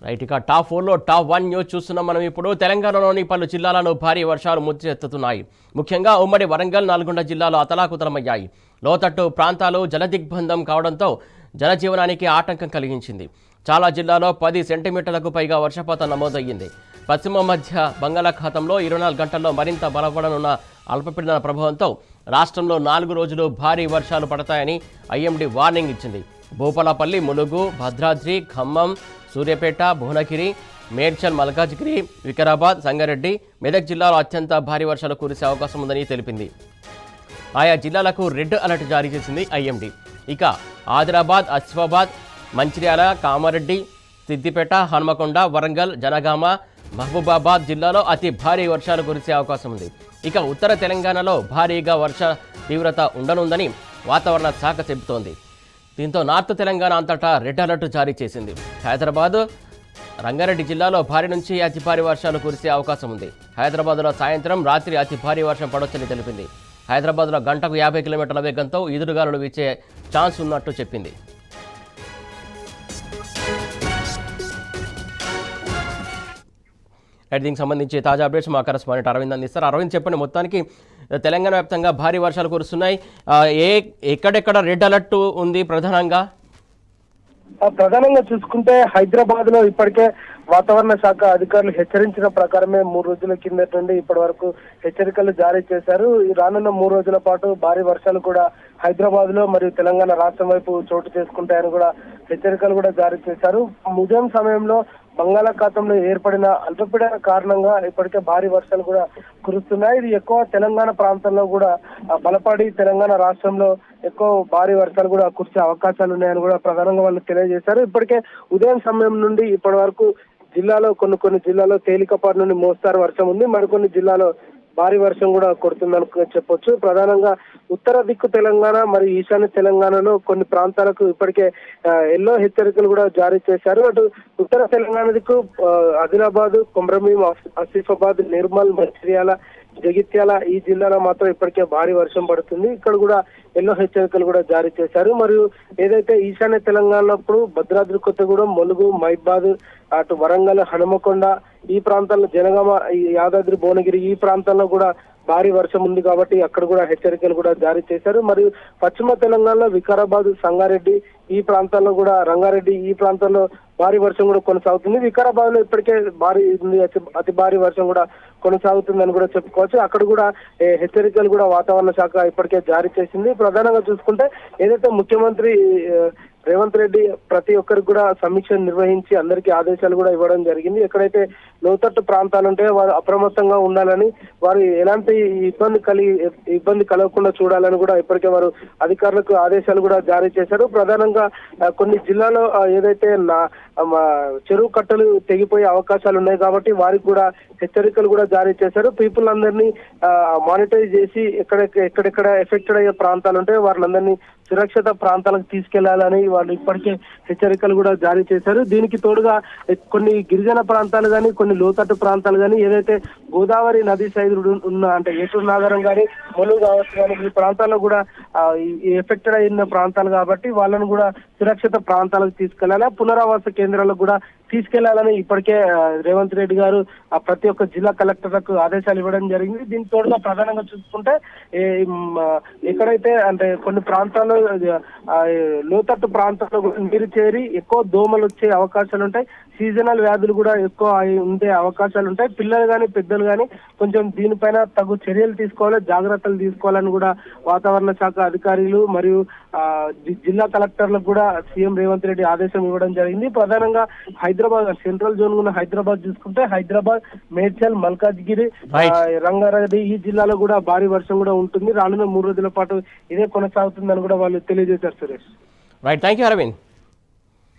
Right, ఇక top 4లో top 1 news చూస్తున్నాం మనం ఇప్పుడు. తెలంగాణలోని పలు జిల్లాలలో భారీ వర్షాలు ముంచెత్తుతున్నాయి. ముఖ్యంగా ఉమ్మడి వరంగల్, నల్గొండ జిల్లాలో అతలాకుతలమయ్యాయి. లోతట్టు ప్రాంతాలు జలదిగ్బంధం కావడంతో జనజీవనానికి ఆటంకం కలిగించింది. చాలా జిల్లాలో 10 సెంటీమీటర్లకు పైగా వర్షపాతం నమోదయ్యింది. పశ్చిమ మధ్య బంగాళాఖాతంలో 24 గంటల్లో మరింత బలపడనున్న అల్పపీడన ప్రభావంతో రాష్ట్రంలో 4 రోజులు భారీ వర్షాలు పడతాయని ఐఎండీ వార్నింగ్ ఇచ్చింది. భూపాలపల్లి, ములుగు, భద్రాద్రి, ఖమ్మం, సూర్యాపేట, భువనగిరి, మేడ్చల్, మల్కాజ్గిరి, వికారాబాద్, సంగారెడ్డి, మెదక్ జిల్లాలో అత్యంత భారీ వర్షాలు కురిసే అవకాశం ఉందని తెలిపింది. ఆయా జిల్లాలకు రెడ్ అలర్ట్ జారీ చేసింది ఐఎండీ. ఇక ఆదిలాబాద్, ఆసిఫాబాద్, మంచిర్యాల, కామారెడ్డి, సిద్దిపేట, హన్మకొండ, వరంగల్, జనగామ, మహబూబాబాద్ జిల్లాలో అతి భారీ వర్షాలు కురిసే అవకాశం ఉంది. ఇక ఉత్తర తెలంగాణలో భారీగా వర్ష తీవ్రత ఉండనుందని వాతావరణ శాఖ చెబుతోంది. దీంతో నార్త్ తెలంగాణ అంతటా రెడ్ అలర్ట్ జారీ చేసింది. హైదరాబాద్, రంగారెడ్డి జిల్లాలో భారీ నుంచి అతి భారీ వర్షాలు కురిసే అవకాశం ఉంది. హైదరాబాద్లో సాయంత్రం, రాత్రి అతి భారీ వర్షం పడొచ్చని తెలిపింది. హైదరాబాద్లో గంటకు 50 కిలోమీటర్ల వేగంతో ఈదురుగాలులు వీచే ఛాన్స్ ఉన్నట్టు చెప్పింది. దీనికి సంబంధించి తాజా అప్డేట్స్ మా కరెస్పాండెంట్ అరవింద్ అందిస్తారు. అరవింద్, చెప్పండి, మొత్తానికి తెలంగాణ వ్యాప్తంగా భారీ వర్షాలు కురుస్తున్నాయి. ఎక్కడెక్కడ రెడ్ అలర్ట్ ఉంది ప్రధానంగా చూసుకుంటే హైదరాబాద్ లో ఇప్పటికే వాతావరణ శాఖ అధికారులు హెచ్చరించిన ప్రకారమే 3 రోజుల కిందట నుండి ఇప్పటి వరకు హెచ్చరికలు జారీ చేశారు. ఈ రానున్న 3 రోజుల పాటు భారీ వర్షాలు కూడా హైదరాబాద్ లో మరియు తెలంగాణ రాష్ట్రం వైపు చోటు చేసుకుంటాయని కూడా హెచ్చరికలు కూడా జారీ చేశారు. ఉదయం సమయంలో బంగాళాఖాతంలో ఏర్పడిన అల్పపీడన కారణంగా ఇప్పటికే భారీ వర్షాలు కూడా కురుస్తున్నాయి. ఇది ఎక్కువ తెలంగాణ ప్రాంతంలో కూడా బలపడి తెలంగాణ రాష్ట్రంలో ఎక్కువ భారీ వర్షాలు కూడా కురిసే అవకాశాలు ఉన్నాయని కూడా ప్రధానంగా వాళ్ళు తెలియజేశారు. ఇప్పటికే ఉదయం సమయం నుండి ఇప్పటి వరకు జిల్లాలో కొన్ని జిల్లాలో తేలికపాటి నుండి మోస్తారు వర్షం ఉంది. మరికొన్ని జిల్లాలో భారీ వర్షం కూడా కొడుతుందని చెప్పొచ్చు. ప్రధానంగా ఉత్తర దిక్కు తెలంగాణ మరియు ఈశాన్య తెలంగాణలో కొన్ని ప్రాంతాలకు ఇప్పటికే ఎల్లో హెచ్చరికలు కూడా జారీ చేశారు. అటు ఉత్తర తెలంగాణ దిక్కు ఆదిలాబాద్, కొమరంభీం, ఆసిఫాబాద్, నిర్మల్, మంచిర్యాల, జగిత్యాల ఈ జిల్లాలో మాత్రం ఇప్పటికే భారీ వర్షం పడుతుంది. ఇక్కడ కూడా ఎల్లో హెచ్చరికలు కూడా జారీ చేశారు. మరియు ఏదైతే ఈశాన్య తెలంగాణప్పుడు భద్రాద్రి కొత్తగూడెం, ములుగు, మహిబాద్, అటు వరంగల్, హనుమకొండ ఈ ప్రాంతాల్లో, జనగామ, యాదాద్రి, భువనగిరి ఈ ప్రాంతాల్లో కూడా భారీ వర్షం ఉంది కాబట్టి అక్కడ కూడా హెచ్చరికలు కూడా జారీ చేశారు. మరియు పశ్చిమ తెలంగాణలో వికారాబాద్, సంగారెడ్డి ఈ ప్రాంతాల్లో కూడా, రంగారెడ్డి ఈ ప్రాంతాల్లో భారీ వర్షం కూడా కొనసాగుతుంది. వికారాబాద్ లో ఇప్పటికే అతి భారీ వర్షం కూడా కొనసాగుతుందని కూడా చెప్పుకోవచ్చు. అక్కడ కూడా హెచ్చరికలు కూడా వాతావరణ శాఖ ఇప్పటికే జారీ చేసింది. ప్రధానంగా చూసుకుంటే ఏదైతే ముఖ్యమంత్రి రేవంత్ రెడ్డి ప్రతి ఒక్కరికి కూడా సమీక్ష నిర్వహించి అందరికీ ఆదేశాలు కూడా ఇవ్వడం జరిగింది. ఎక్కడైతే లోతట్టు ప్రాంతాలు ఉంటే వారు అప్రమత్తంగా ఉండాలని, వారు ఎలాంటి ఇబ్బంది కలగకుండా చూడాలని కూడా ఇప్పటికే వారు అధికారులకు ఆదేశాలు కూడా జారీ చేశారు. ప్రధానంగా కొన్ని జిల్లాలో ఏదైతే చెరువు కట్టలు తెగిపోయే అవకాశాలు ఉన్నాయి కాబట్టి వారికి కూడా హెచ్చరికలు కూడా జారీ చేశారు. పీపుల్ అందరినీ మానిటర్ చేసి ఎక్కడెక్కడ ఎఫెక్టెడ్ అయ్యే ప్రాంతాలు ఉంటే వారిని సురక్షిత ప్రాంతాలకు తీసుకెళ్లాలని వాళ్ళు ఇప్పటికే హెచ్చరికలు కూడా జారీ చేశారు. దీనికి తోడుగా కొన్ని గిరిజన ప్రాంతాలు కానీ, కొన్ని లోతట్టు ప్రాంతాలు కానీ, ఏదైతే గోదావరి నది సైడ్ ఉన్న అంటే ఏటూరు నాగరం కానీ, ములుగు కావచ్చు కానీ ఈ ప్రాంతాల్లో కూడా ఎఫెక్టెడ్ అయిన ప్రాంతాలు కాబట్టి వాళ్ళను కూడా సురక్షిత ప్రాంతాలకు తీసుకెళ్లాలి, పునరావాస కేంద్రాలకు కూడా తీసుకెళ్లాలని ఇప్పటికే రేవంత్ రెడ్డి గారు ప్రతి ఒక్క జిల్లా కలెక్టర్లకు ఆదేశాలు ఇవ్వడం జరిగింది. దీనికి తోడుగా ప్రధానంగా చూసుకుంటే ఎక్కడైతే అంటే కొన్ని ప్రాంతాల్లో లోతట్టు ప్రాంతాల్లో నీరు చేరి ఎక్కువ దోమలు వచ్చే అవకాశాలు ఉంటాయి. సీజనల్ వ్యాధులు కూడా ఎక్కువ ఉండే అవకాశాలు ఉంటాయి. పిల్లలు కానీ పెద్దలు కానీ కొంచెం దీనిపైన తగు చర్యలు తీసుకోవాలి, జాగ్రత్తలు తీసుకోవాలని కూడా వాతావరణ శాఖ అధికారులు మరియు జిల్లా కలెక్టర్లకు కూడా సీఎం రేవంత్ రెడ్డి ఆదేశం ఇవ్వడం జరిగింది. ప్రధానంగా హైదరాబాద్ సెంట్రల్ జోన్ ఉన్న హైదరాబాద్ చూసుకుంటే హైదరాబాద్, మేడ్చల్, మల్కాజ్గిరి, రంగారెడ్డి ఈ జిల్లాలో కూడా భారీ వర్షం కూడా ఉంటుంది. రానున్న 3 రోజుల పాటు ఇదే కొనసాగుతుందని కూడా వాళ్ళు తెలియజేశారు. Suresh, right, thank you Arvind.